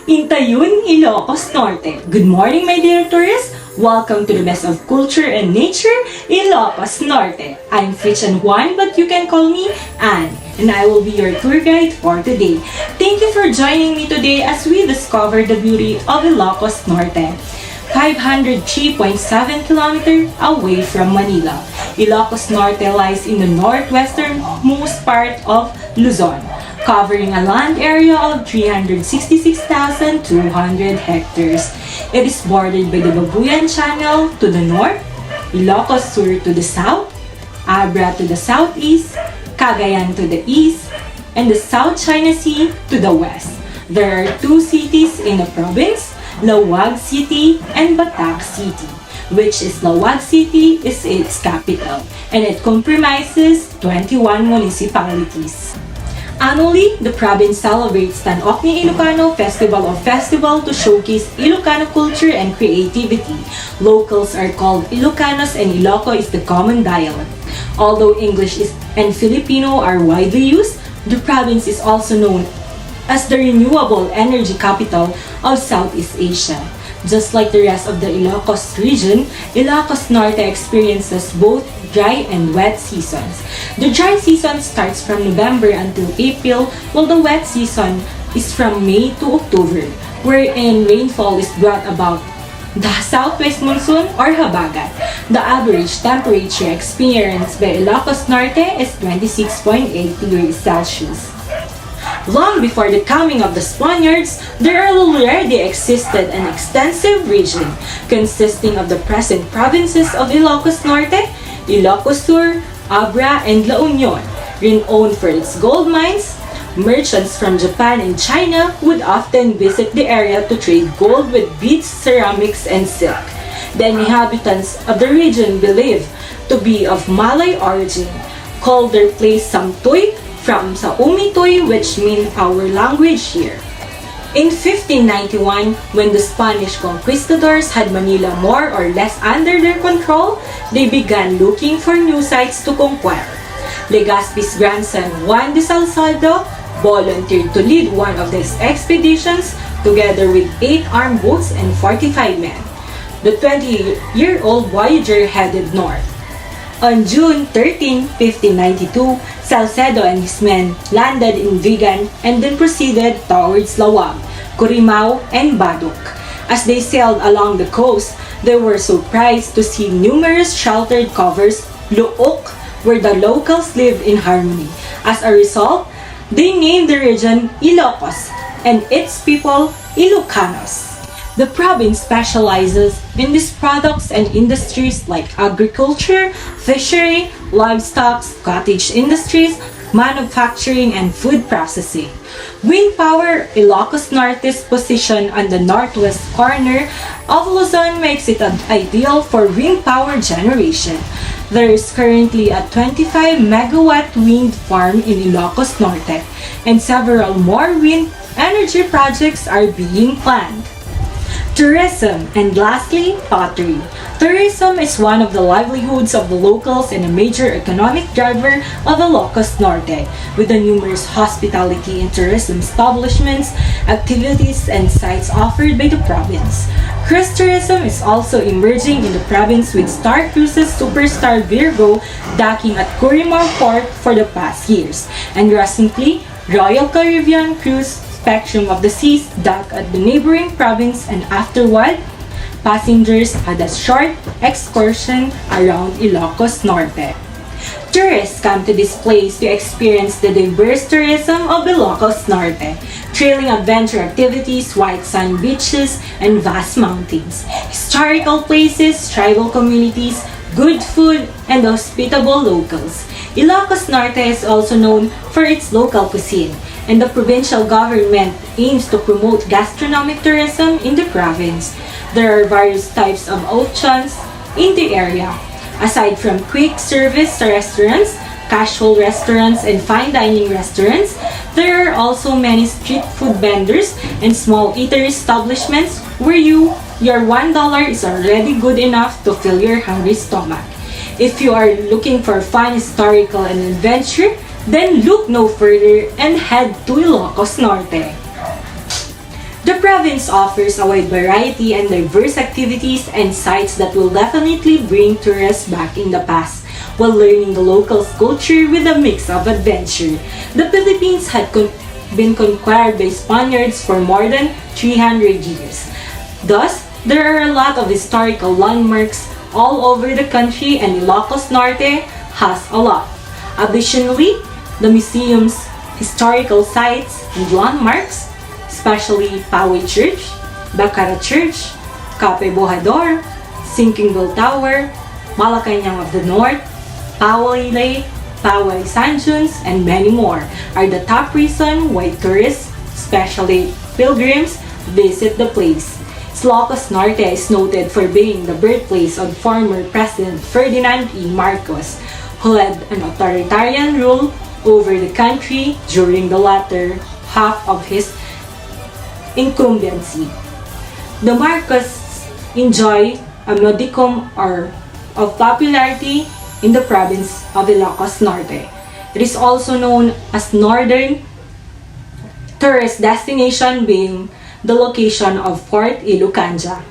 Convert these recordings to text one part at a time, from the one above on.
In-Tayon, Ilocos Norte. Good morning, my dear tourists. Welcome to the best of culture and nature, Ilocos Norte. I'm Fritz and Juan, but you can call me Anne, and I will be your tour guide for today. Thank you for joining me today as we discover the beauty of Ilocos Norte. 503.7 kilometers away from Manila, Ilocos Norte lies in the north-westernmost part of Luzon, covering a land area of 366,200 hectares. It is bordered by the Babuyan Channel to the north, Ilocos Sur to the south, Abra to the southeast, Cagayan to the east, and the South China Sea to the west. There are two cities in the province, Laoag City and Batac City, which is Laoag City is its capital, and it comprises 21 municipalities. Annually, the province celebrates the Ilocano Festival of Festivals to showcase Ilocano culture and creativity. Locals are called Ilocanos and Iloko is the common dialect. Although English and Filipino are widely used, the province is also known as the renewable energy capital of Southeast Asia. Just like the rest of the Ilocos region, Ilocos Norte experiences both dry and wet seasons. The dry season starts from November until April, while the wet season is from May to October, wherein rainfall is brought about the southwest monsoon or habagat. The average temperature experienced by Ilocos Norte is 26.8 degrees Celsius. Long before the coming of the Spaniards, there already existed an extensive region consisting of the present provinces of Ilocos Norte, Ilocos Sur, Abra, and La Union. Renowned for its gold mines, merchants from Japan and China would often visit the area to trade gold with beads, ceramics, and silk. The inhabitants of the region believed to be of Malay origin, called their place Samtoy, from sa Umitoy, which means our language here. In 1591, when the Spanish conquistadors had Manila more or less under their control, they began looking for new sites to conquer. Legazpi's grandson Juan de Salcedo volunteered to lead one of these expeditions together with 8 armed boats and 45 men. The 20-year-old voyager headed north. On June 13, 1592, Salcedo and his men landed in Vigan and then proceeded towards Laoag, Corimao, and Baduk. As they sailed along the coast, they were surprised to see numerous sheltered covers, luok, where the locals lived in harmony. As a result, they named the region Ilocos and its people Ilocanos. The province specializes in these products and industries like agriculture, fishery, livestock, cottage industries, manufacturing, and food processing. Wind power, Ilocos Norte's position on the northwest corner of Luzon makes it ideal for wind power generation. There is currently a 25 megawatt wind farm in Ilocos Norte, and several more wind energy projects are being planned. Tourism, and lastly, pottery. Tourism is one of the livelihoods of the locals and a major economic driver of Ilocos Norte, with the numerous hospitality and tourism establishments, activities, and sites offered by the province. Cruise tourism is also emerging in the province with Star Cruises Superstar Virgo docking at Corimao Port for the past years, and recently, Royal Caribbean Cruise Spectrum of the Seas docked at the neighboring province, and afterward, passengers had a short excursion around Ilocos Norte. Tourists come to this place to experience the diverse tourism of Ilocos Norte, thrilling adventure activities, white sand beaches, and vast mountains, historical places, tribal communities, good food, and hospitable locals. Ilocos Norte is also known for its local cuisine, and the provincial government aims to promote gastronomic tourism in the province. There are various types of options in the area. Aside from quick service restaurants, casual restaurants, and fine dining restaurants, there are also many street food vendors and small eatery establishments where your $1 is already good enough to fill your hungry stomach. If you are looking for fun, historical, and adventure, then look no further and head to Ilocos Norte. The province offers a wide variety and diverse activities and sites that will definitely bring tourists back in the past, while learning the local culture with a mix of adventure. The Philippines had been conquered by Spaniards for more than 300 years. Thus, there are a lot of historical landmarks all over the country, and Ilocos Norte has a lot. Additionally, the museums, historical sites, and landmarks, especially Poway Church, Bacara Church, Cape Bojador, Sinking Bell Tower, Malacanang of the North, Poway Lake, Poway Sand Dunes, and many more are the top reason why tourists, especially pilgrims, visit the place. Ilocos Norte is noted for being the birthplace of former President Ferdinand E. Marcos, who led an authoritarian rule over the country during the latter half of his incumbency. The Marcos enjoy a modicum of popularity in the province of Ilocos Norte. It is also known as northern tourist destination, being the location of Fort Ilocanja.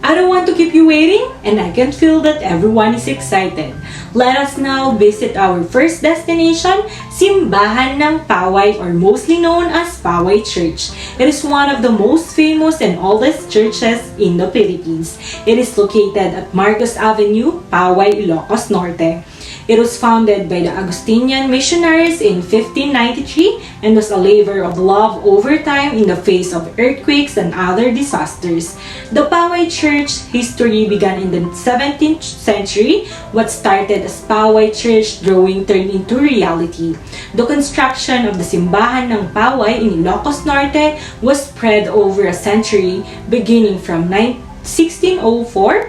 I don't want to keep you waiting, and I can feel that everyone is excited. Let us now visit our first destination, Simbahan ng Poway, or mostly known as Poway Church. It is one of the most famous and oldest churches in the Philippines. It is located at Marcos Avenue, Poway, Ilocos Norte. It was founded by the Augustinian missionaries in 1593 and was a labor of love over time in the face of earthquakes and other disasters. The Poway Church history began in the 17th century. What started as Poway Church drawing turned into reality. The construction of the Simbahan ng Poway in Ilocos Norte was spread over a century, beginning from 1604.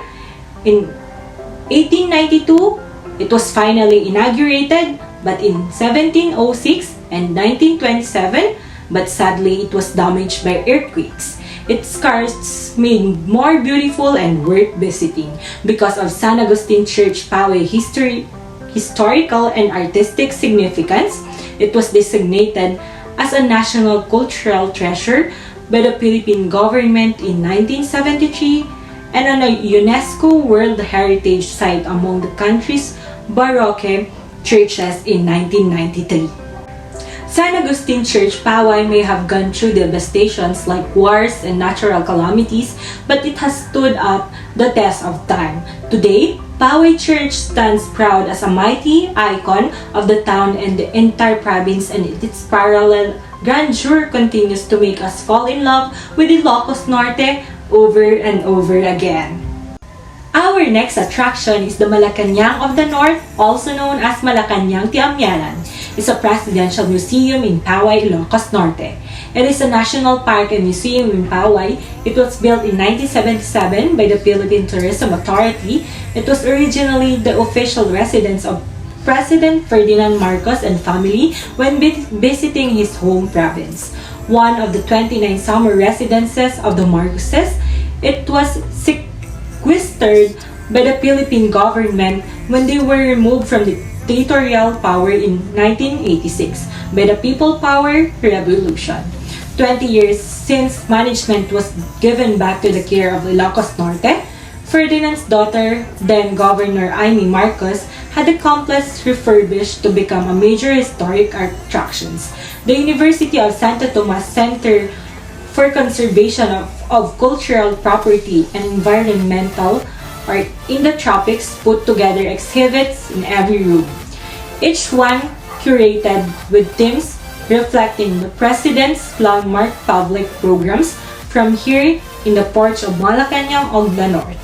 In 1892, it was finally inaugurated, but in 1706 and 1927, but sadly it was damaged by earthquakes. Its scars made more beautiful and worth visiting. Because of San Agustin Church Poway historical and artistic significance, it was designated as a national cultural treasure by the Philippine government in 1973 and a UNESCO World Heritage Site among the country's Baroque churches in 1993. San Agustin Church Poway may have gone through devastations like wars and natural calamities, but it has stood up the test of time. Today, Poway Church stands proud as a mighty icon of the town and the entire province, and its parallel grandeur continues to make us fall in love with Ilocos Norte over and over again. Our next attraction is the Malacanang of the North, also known as Malacanang Tiamyanan. It's a presidential museum in Poway, Ilocos Norte. It is a national park and museum in Poway. It was built in 1977 by the Philippine Tourism Authority. It was originally the official residence of President Ferdinand Marcos and family when visiting his home province. One of the 29 summer residences of the Marcoses, it was sequestered by the Philippine government when they were removed from the territorial power in 1986 by the People Power Revolution. 20 years since management was given back to the care of Ilocos Norte, Ferdinand's daughter, then Governor Amy Marcos, had the complex refurbished to become a major historic attractions. The University of Santo Tomas Center for Conservation of Cultural Property and Environmental Art in the Tropics put together exhibits in every room, each one curated with themes reflecting the President's landmark public programs from here in the porch of Malacanang of the North.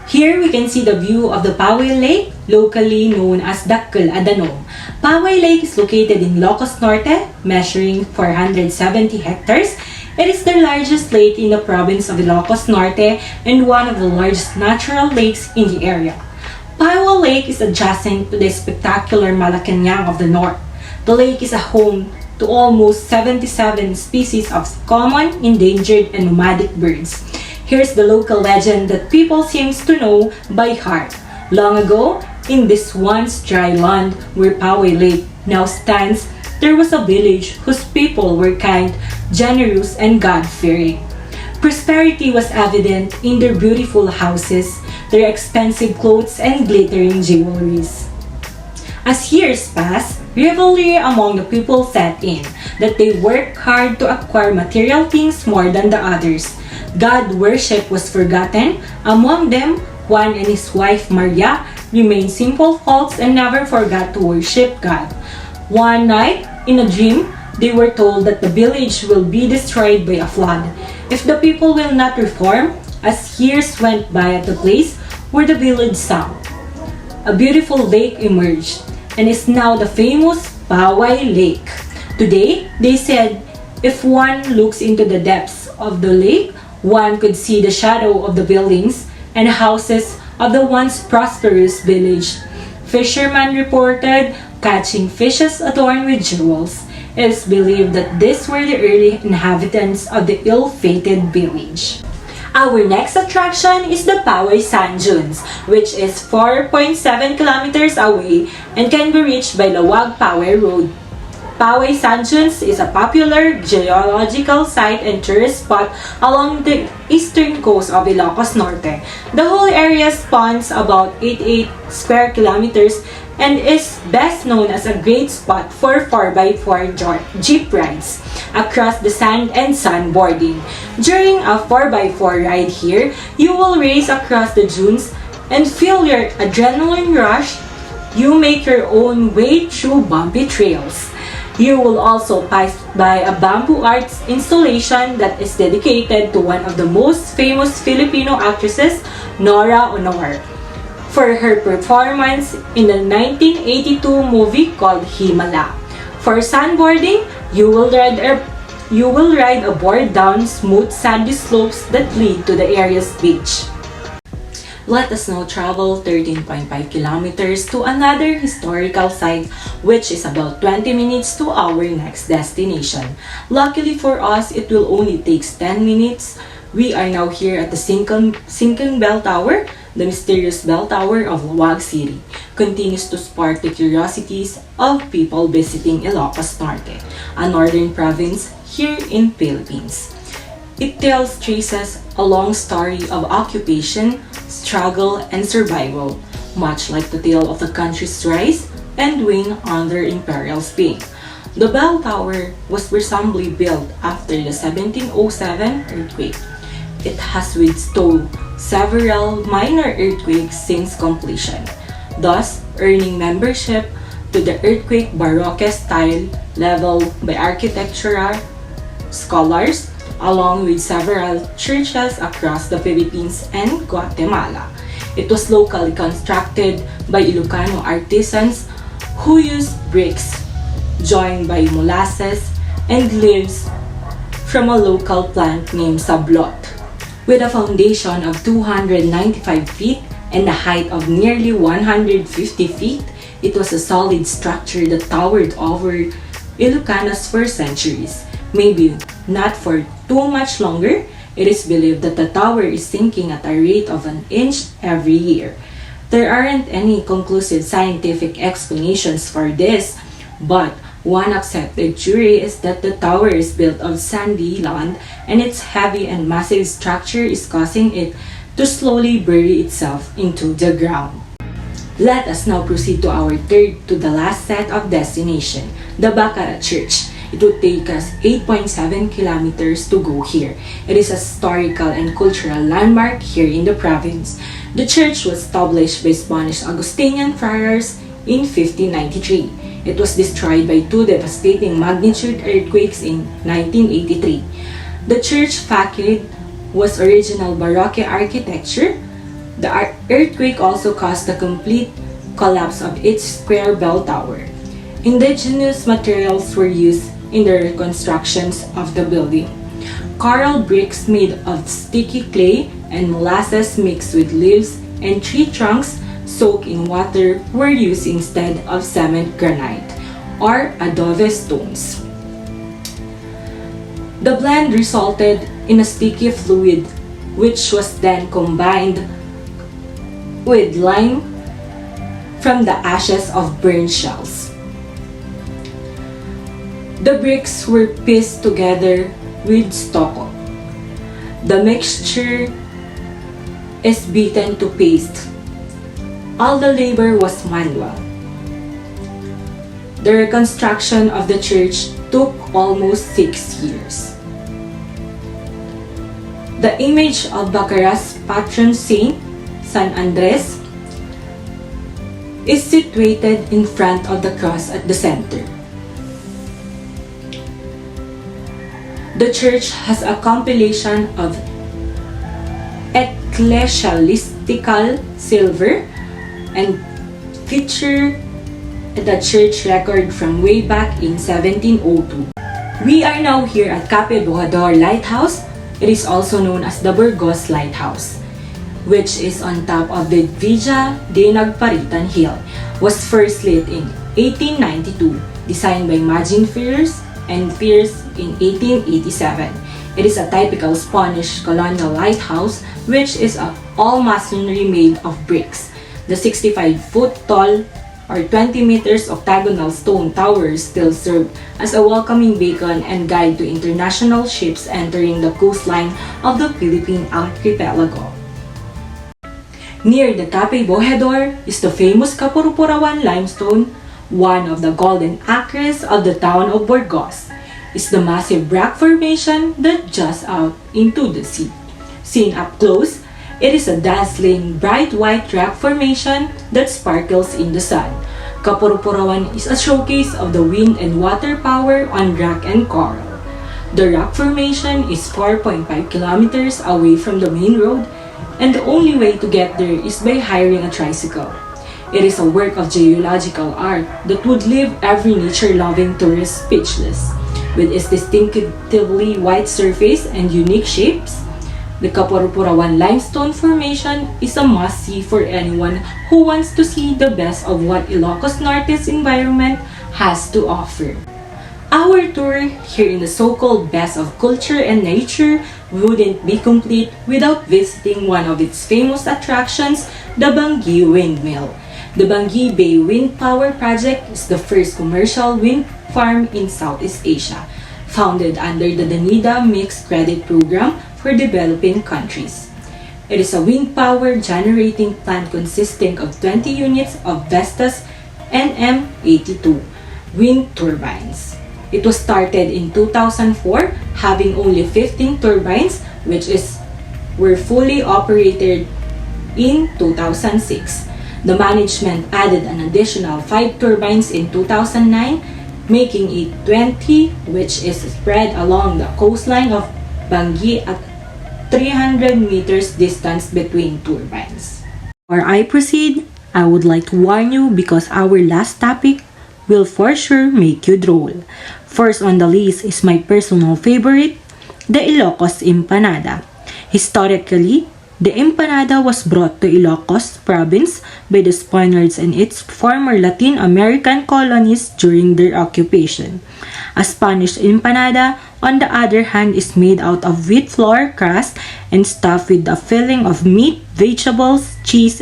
Here we can see the view of the Poway Lake, locally known as Dakkel Adanom. Poway Lake is located in Ilocos Norte, measuring 470 hectares. It is the largest lake in the province of Ilocos Norte and one of the largest natural lakes in the area. Poway Lake is adjacent to the spectacular Malacanang of the North. The lake is a home to almost 77 species of common, endangered, and nomadic birds. Here's the local legend that people seems to know by heart. Long ago, in this once dry land where Poway Lake now stands, there was a village whose people were kind, generous, and God-fearing. Prosperity was evident in their beautiful houses, their expensive clothes, and glittering jewelries. As years passed, rivalry among the people set in, that they worked hard to acquire material things more than the others. God worship was forgotten. Among them, Juan and his wife Maria remained simple folks and never forgot to worship God. One night, in a dream, they were told that the village will be destroyed by a flood if the people will not reform. As years went by at the place where the village sat, a beautiful lake emerged and is now the famous Baway Lake. Today, they said, if one looks into the depths of the lake, one could see the shadow of the buildings and houses of the once prosperous village. Fishermen reported catching fishes adorned with jewels. It is believed that these were the early inhabitants of the ill-fated village. Our next attraction is the Poway Sand Dunes, which is 4.7 kilometers away and can be reached by Laoag Poway Road. Poway Sand Dunes is a popular geological site and tourist spot along the eastern coast of Ilocos Norte. The whole area spans about 88 square kilometers and is best known as a great spot for 4x4 jeep rides across the sand and sandboarding. During a 4x4 ride here, you will race across the dunes and feel your adrenaline rush. You make your own way through bumpy trails. You will also pass by a bamboo arts installation that is dedicated to one of the most famous Filipino actresses, Nora Honor, for her performance in the 1982 movie called Himala. For sandboarding, you will ride a board down smooth sandy slopes that lead to the area's beach. Let us now travel 13.5 kilometers to another historical site, which is about 20 minutes to our next destination. Luckily for us, it will only take 10 minutes. We are now here at the sinking bell tower. The mysterious bell tower of Laoag City continues to spark the curiosities of people visiting Ilocos Norte, a northern province here in Philippines. It tells traces a long story of occupation, struggle, and survival, much like the tale of the country's rise and wane under Imperial Spain. The bell tower was presumably built after the 1707 earthquake. It has withstood several minor earthquakes since completion, thus earning membership to the earthquake Baroque style level by architectural scholars, along with several churches across the Philippines and Guatemala. It was locally constructed by Ilocano artisans who used bricks, joined by molasses, and leaves from a local plant named sablot. With a foundation of 295 feet and a height of nearly 150 feet, it was a solid structure that towered over Ilocanos for centuries. Maybe not for too much longer. It is believed that the tower is sinking at a rate of an inch every year. There aren't any conclusive scientific explanations for this, but one accepted theory is that the tower is built of sandy land and its heavy and massive structure is causing it to slowly bury itself into the ground. Let us now proceed to our third to the last set of destination, the Baccarat Church. It would take us 8.7 kilometers to go here. It is a historical and cultural landmark here in the province. The church was established by Spanish Augustinian friars in 1593. It was destroyed by two devastating magnitude earthquakes in 1983. The church facade was original Baroque architecture. The earthquake also caused the complete collapse of its square bell tower. Indigenous materials were used in the reconstructions of the building. Coral bricks made of sticky clay and molasses mixed with leaves and tree trunks soaked in water were used instead of cement granite or adobe stones. The blend resulted in a sticky fluid which was then combined with lime from the ashes of burned shells. The bricks were pieced together with stucco. The mixture is beaten to paste. All the labor was manual. The reconstruction of the church took almost 6 years. The image of Baccarat's patron saint, San Andres, is situated in front of the cross at the center. The church has a compilation of ecclesiastical silver and feature the church record from way back in 1702. We are now here at Cape Bojador Lighthouse. It is also known as the Burgos Lighthouse, which is on top of the Villa de Nagparitan Hill. Was first lit in 1892, designed by Magin Fears and Pierce in 1887. It is a typical Spanish colonial lighthouse, which is all masonry made of bricks. The 65-foot tall or 20 meters octagonal stone towers still serve as a welcoming beacon and guide to international ships entering the coastline of the Philippine archipelago. Near the Cape Bojador is the famous Kapurupurawan limestone, one of the golden acres of the town of Burgos. Is the massive rock formation that juts out into the sea. Seen up close, it is a dazzling, bright white rock formation that sparkles in the sun. Kapurupurawan is a showcase of the wind and water power on rock and coral. The rock formation is 4.5 kilometers away from the main road, and the only way to get there is by hiring a tricycle. It is a work of geological art that would leave every nature-loving tourist speechless. With its distinctively white surface and unique shapes, the Kapurupurawan limestone formation is a must-see for anyone who wants to see the best of what Ilocos Norte's environment has to offer. Our tour here in the so-called Best of Culture and Nature wouldn't be complete without visiting one of its famous attractions, the Bangi Windmill. The Bangi Bay Wind Power Project is the first commercial wind farm in Southeast Asia, founded under the Danida Mixed Credit Program for developing countries. It is a wind power generating plant consisting of 20 units of Vestas NM82 wind turbines. It was started in 2004, having only 15 turbines, were fully operated in 2006. The management added an additional 5 turbines in 2009, making it 20, which is spread along the coastline of Bangi at 300 meters distance between turbines. Before I proceed, I would like to warn you because our last topic will for sure make you drool. First on the list is my personal favorite, the Ilocos Empanada. Historically, the empanada was brought to Ilocos province by the Spaniards and its former Latin American colonies during their occupation. A Spanish empanada, on the other hand, is made out of wheat flour crust and stuffed with a filling of meat, vegetables, cheese,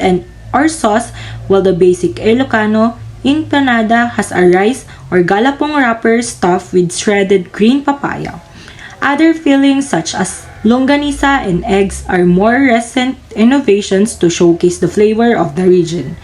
or sauce, while the basic Ilocano empanada has a rice or galapong wrapper stuffed with shredded green papaya. Other fillings such as longanisa and eggs are more recent innovations to showcase the flavor of the region.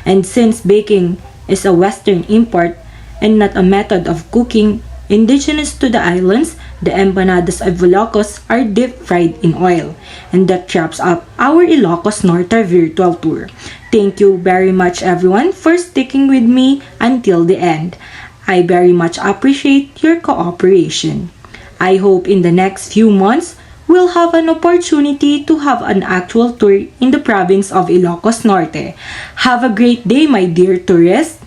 And since baking is a Western import and not a method of cooking indigenous to the islands, the empanadas of Ilocos are deep fried in oil. And that wraps up our Ilocos Norte virtual tour. Thank you very much everyone for sticking with me until the end. I very much appreciate your cooperation. I hope in the next few months, we'll have an opportunity to have an actual tour in the province of Ilocos Norte. Have a great day, my dear tourists!